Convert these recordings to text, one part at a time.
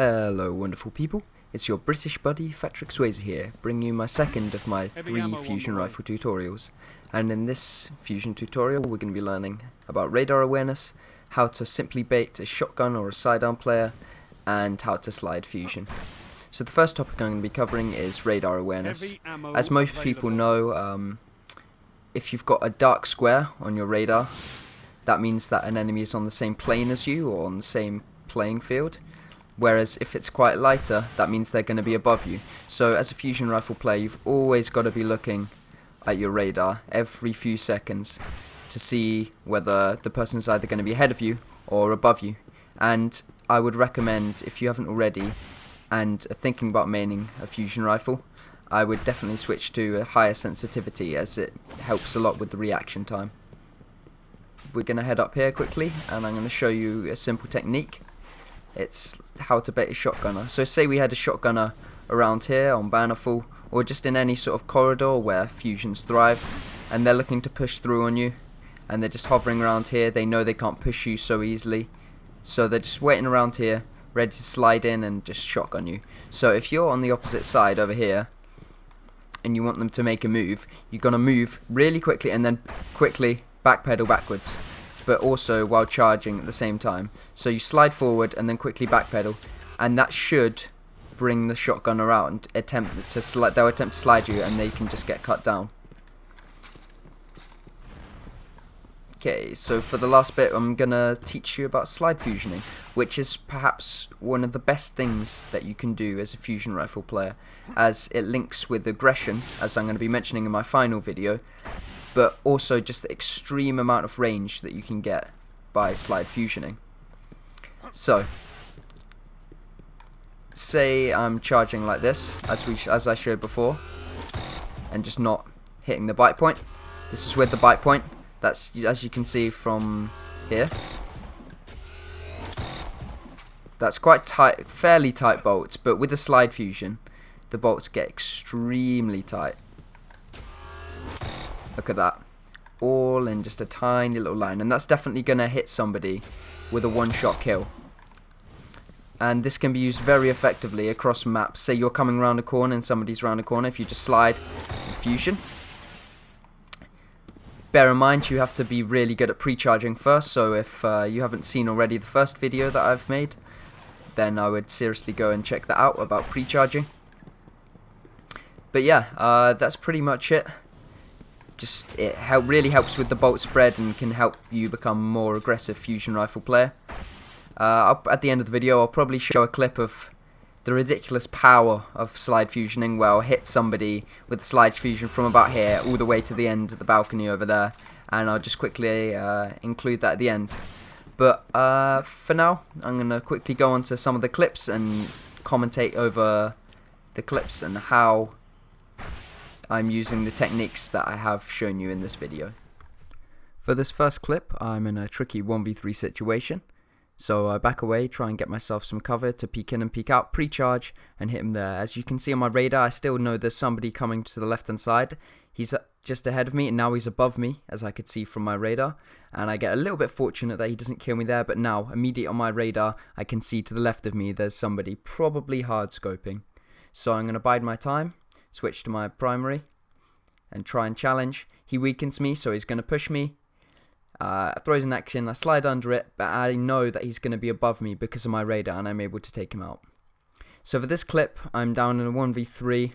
Hello wonderful people, it's your British buddy fatrick-swayze here, bringing you my second of my 3 fusion rifle tutorials. And in this fusion tutorial we're going to be learning about radar awareness, how to simply bait a shotgun or a sidearm player, and how to slide fusion. So the first topic I'm going to be covering is radar awareness. As most people know, if you've got a dark square on your radar, that means that an enemy is on the same plane as you or on the same playing field. Whereas if it's quite lighter, that means they're going to be above you. So as a fusion rifle player, you've always got to be looking at your radar every few seconds to see whether the person's either going to be ahead of you or above you. And I would recommend, if you haven't already and are thinking about maining a fusion rifle, I would definitely switch to a higher sensitivity, as it helps a lot with the reaction time. We're going to head up here quickly and I'm going to show you a simple technique. It's how to bait a shotgunner. So say we had a shotgunner around here on Bannerful, or just in any sort of corridor where fusions thrive, and they're looking to push through on you, and they're just hovering around here. They know they can't push you so easily, so they're just waiting around here, ready to slide in and just shotgun you. So if you're on the opposite side over here, and you want them to make a move, you're going to move really quickly and then quickly backpedal backwards, but also while charging at the same time. So you slide forward and then quickly backpedal, and that should bring the shotgunner out and they'll attempt to slide you, and they can just get cut down. Okay, so for the last bit I'm gonna teach you about slide fusioning, which is perhaps one of the best things that you can do as a fusion rifle player, as it links with aggression, as I'm going to be mentioning in my final video, but also just the extreme amount of range that you can get by slide fusioning. So, say I'm charging like this, as I showed before, and just not hitting the bite point. This is with the bite point. That's, as you can see from here. That's quite tight, fairly tight bolts, but with the slide fusion, the bolts get extremely tight. Look at that, all in just a tiny little line, and that's definitely going to hit somebody with a one-shot kill. And this can be used very effectively across maps. Say you're coming around a corner and somebody's around a corner, if you just slide the fusion. Bear in mind you have to be really good at pre-charging first, so if you haven't seen already the first video that I've made, then I would seriously go and check that out about pre-charging. But yeah, that's pretty much it. Just it really helps with the bolt spread and can help you become a more aggressive fusion rifle player. At the end of the video I'll probably show a clip of the ridiculous power of slide fusioning, where I'll hit somebody with the slide fusion from about here all the way to the end of the balcony over there, and I'll just quickly include that at the end. But for now I'm going to quickly go on to some of the clips and commentate over the clips and how I'm using the techniques that I have shown you in this video. For this first clip, I'm in a tricky 1v3 situation, so I back away, try and get myself some cover to peek in and peek out, pre-charge, and hit him there. As you can see on my radar, I still know there's somebody coming to the left hand side. He's just ahead of me, and now he's above me, as I could see from my radar, and I get a little bit fortunate that he doesn't kill me there, but now, immediately on my radar, I can see to the left of me there's somebody probably hard scoping. So I'm going to bide my time, switch to my primary, and try and challenge. He weakens me, so he's going to push me, throws an action, I slide under it, but I know that he's going to be above me because of my radar, and I'm able to take him out. So for this clip, I'm down in a 1v3,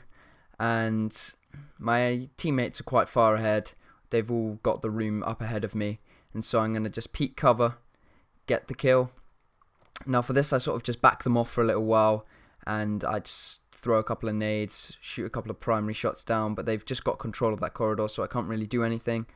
and my teammates are quite far ahead. They've all got the room up ahead of me, and so I'm going to just peek cover, get the kill. Now for this, I sort of just back them off for a little while, and I just throw a couple of nades, shoot a couple of primary shots down, but they've just got control of that corridor, so I can't really do anything.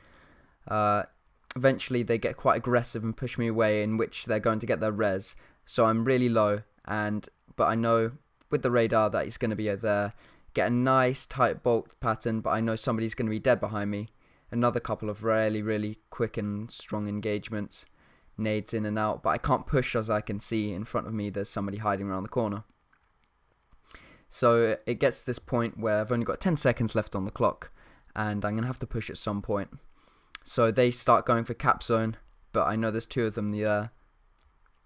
Eventually they get quite aggressive and push me away, in which they're going to get their res, so I'm really low, but I know with the radar that he's going to be there. Get a nice tight bolt pattern, but I know somebody's going to be dead behind me. Another couple of really quick and strong engagements, nades in and out, but I can't push, as I can see in front of me there's somebody hiding around the corner. So it gets to this point where I've only got 10 seconds left on the clock, and I'm going to have to push at some point. So they start going for cap zone, but I know there's two of them there,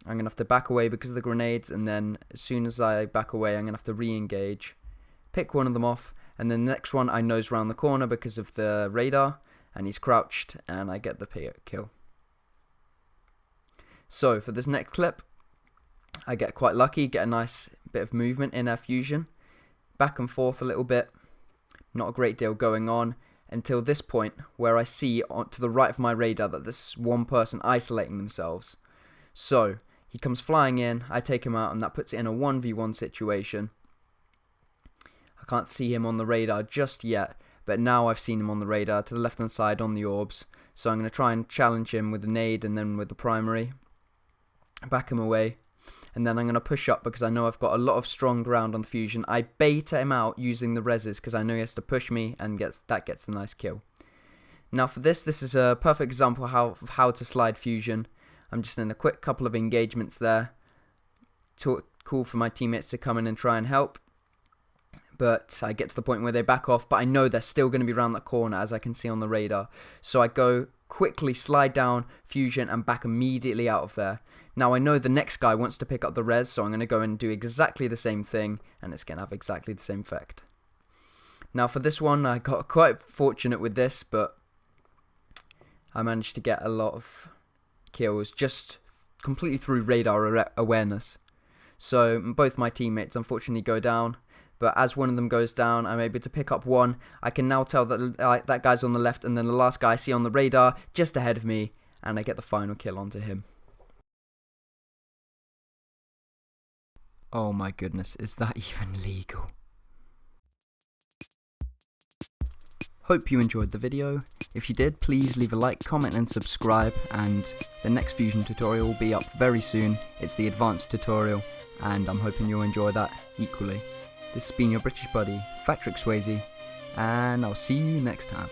I'm going to have to back away because of the grenades, and then as soon as I back away, I'm going to have to re-engage, pick one of them off, and then the next one I nose round the corner because of the radar, and he's crouched, and I get the kill. So for this next clip, I get quite lucky, get a nice bit of movement in our fusion, back and forth a little bit, not a great deal going on, until this point where I see to the right of my radar that there's one person isolating themselves. So he comes flying in, I take him out, and that puts it in a 1v1 situation. I can't see him on the radar just yet, but now I've seen him on the radar to the left hand side on the orbs, so I'm going to try and challenge him with the nade and then with the primary, back him away, and then I'm going to push up because I know I've got a lot of strong ground on the fusion. I beta him out using the reses because I know he has to push me, and that gets a nice kill. Now for this is a perfect example of how to slide fusion. I'm just in a quick couple of engagements there. Cool for my teammates to come in and try and help, but I get to the point where they back off, but I know they're still going to be around that corner as I can see on the radar. So I go quickly slide down fusion and back immediately out of there. Now I know the next guy wants to pick up the res, so I'm going to go and do exactly the same thing, and it's going to have exactly the same effect. Now for this one, I got quite fortunate with this, but I managed to get a lot of kills just completely through radar awareness. So both my teammates unfortunately go down, but as one of them goes down, I'm able to pick up one. I can now tell that that guy's on the left, and then the last guy I see on the radar just ahead of me, and I get the final kill onto him. Oh my goodness, is that even legal? Hope you enjoyed the video. If you did, please leave a like, comment and subscribe, and the next fusion tutorial will be up very soon. It's the advanced tutorial, and I'm hoping you'll enjoy that equally. This has been your British buddy, fatrick-swayze, and I'll see you next time.